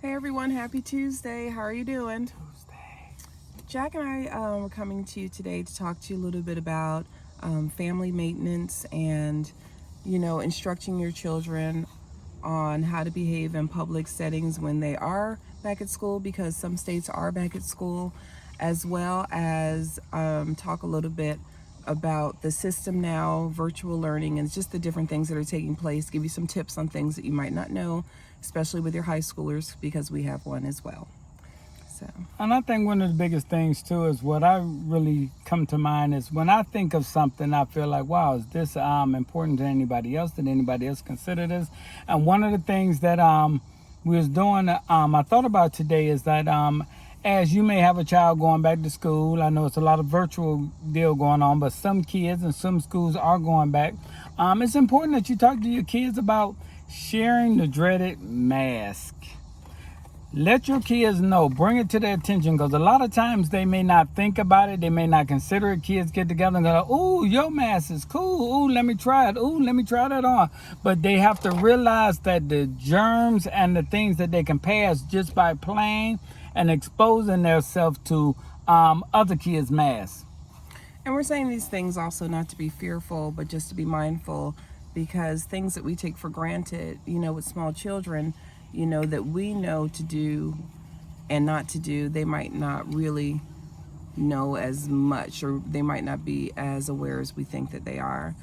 Hey everyone, happy Tuesday. How are you doing? Tuesday. Jack and I are coming to you today to talk to you a little bit about family maintenance and, instructing your children on how to behave in public settings when they are back at school, because some states are back at school, as well as talk a little bit about the system now, virtual learning, and just the different things that are taking place. Give you some tips on things that you might not know, especially with your high schoolers, because we have one as well. So, And I think one of the biggest things too is what I really come to mind is when I think of something, I feel like, wow, is this important to anybody else? Did anybody else consider this? And one of the things that we was doing, I thought about today is that as you may have a child going back to school, I know it's a lot of virtual deal going on, but some kids and some schools are going back. It's important that you talk to your kids about sharing the dreaded mask. Let your kids know, bring it to their attention, because a lot of times they may not think about it, they may not consider it. Kids get together and go, ooh, your mask is cool, ooh, let me try it, ooh, let me try that on. But they have to realize that the germs and the things that they can pass just by playing and exposing themselves to other kids' masks. and we're saying these things also not to be fearful, but just to be mindful, because things that we take for granted, with small children, that we know to do and not to do, they might not really know as much, or they might not be as aware as we think that they are.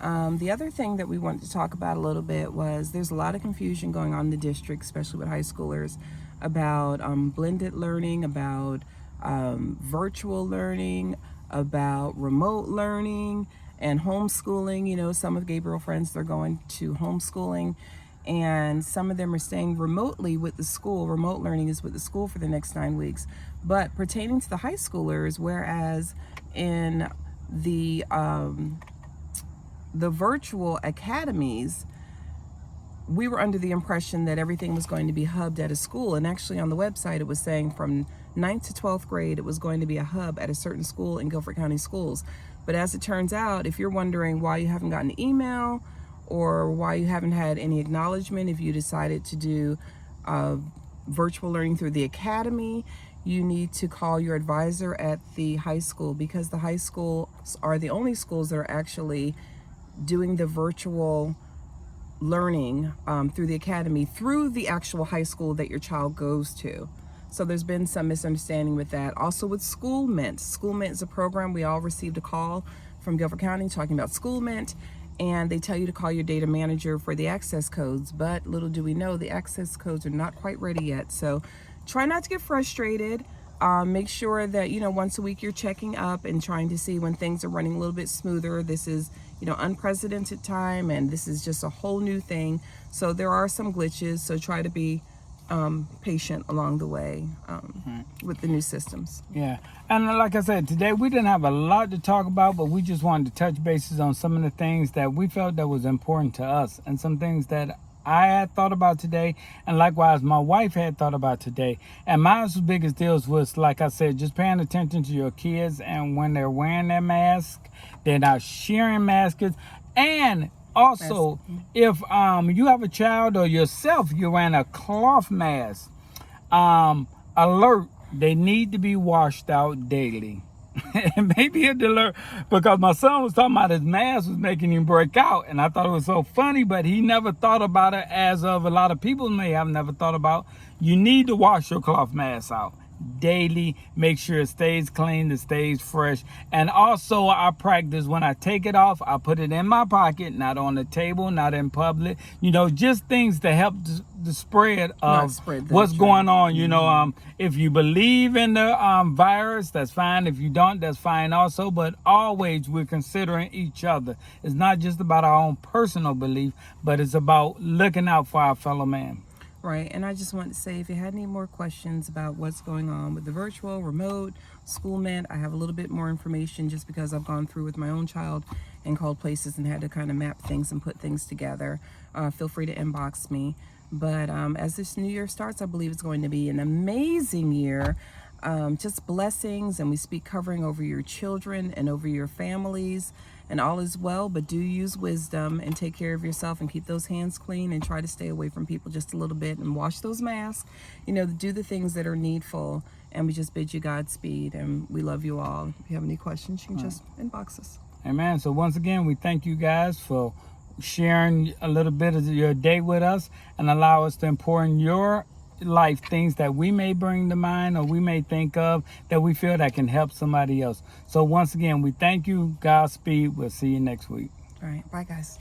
The other thing that we wanted to talk about a little bit was there's a lot of confusion going on in the district, especially with high schoolers, about blended learning, about virtual learning, about remote learning and homeschooling. Some of Gabriel's friends, they're going to homeschooling, and some of them are staying remotely with the school. Remote learning is with the school for the next 9 weeks. But pertaining to the high schoolers, whereas in the virtual academies, we were under the impression that everything was going to be hubbed at a school. And actually on the website, it was saying from 9th to 12th grade, it was going to be a hub at a certain school in Guilford County Schools. But as it turns out, if you're wondering why you haven't gotten an email or why you haven't had any acknowledgement, if you decided to do virtual learning through the academy, you need to call your advisor at the high school, because the high schools are the only schools that are actually doing the virtual learning through the academy through the actual high school that your child goes to. So there's been some misunderstanding with that. Also with School Mint. School Mint is a program. We all received a call from Guilford County talking about School Mint, and they tell you to call your data manager for the access codes. But little do we know, the access codes are not quite ready yet. So try not to get frustrated. Make sure that, once a week you're checking up and trying to see when things are running a little bit smoother. This is, unprecedented time, and this is just a whole new thing. So there are some glitches. So try to be patient along the way with the new systems. Yeah, and like I said, today we didn't have a lot to talk about, but we just wanted to touch bases on some of the things that we felt that was important to us, and some things that I had thought about today, and likewise my wife had thought about today. And my biggest deals was, like I said, just paying attention to your kids, and when they're wearing their mask, they're not sharing masks. And also, if you have a child or yourself, you're wearing a cloth mask, alert, they need to be washed out daily. And maybe a alert, because my son was talking about his mask was making him break out, and I thought it was so funny, but he never thought about it, as of a lot of people may have never thought about. You need to wash your cloth mask out daily. Make sure it stays clean, it stays fresh. And also, I practice when I take it off, I put it in my pocket, not on the table, not in public. Just things to help the spread of what's going on. If you believe in the virus, that's fine. If you don't, that's fine also. But always, we're considering each other. It's not just about our own personal belief, but it's about looking out for our fellow man. Right, and I just want to say, if you had any more questions about what's going on with the virtual, remote, School Mint, I have a little bit more information, just because I've gone through with my own child and called places and had to kind of map things and put things together. Feel free to inbox me. But as this new year starts, I believe it's going to be an amazing year. Just blessings, and we speak covering over your children and over your families. and all is well, but do use wisdom and take care of yourself and keep those hands clean and try to stay away from people just a little bit and wash those masks. You know, do the things that are needful, and we just bid you Godspeed, and we love you all. If you have any questions, you can just inbox us. Amen. So once again, we thank you guys for sharing a little bit of your day with us and allow us to pour in your life things that we may bring to mind or we may think of that we feel that can help somebody else. So once again, we thank you. Godspeed. We'll see you next week. All right. Bye, guys.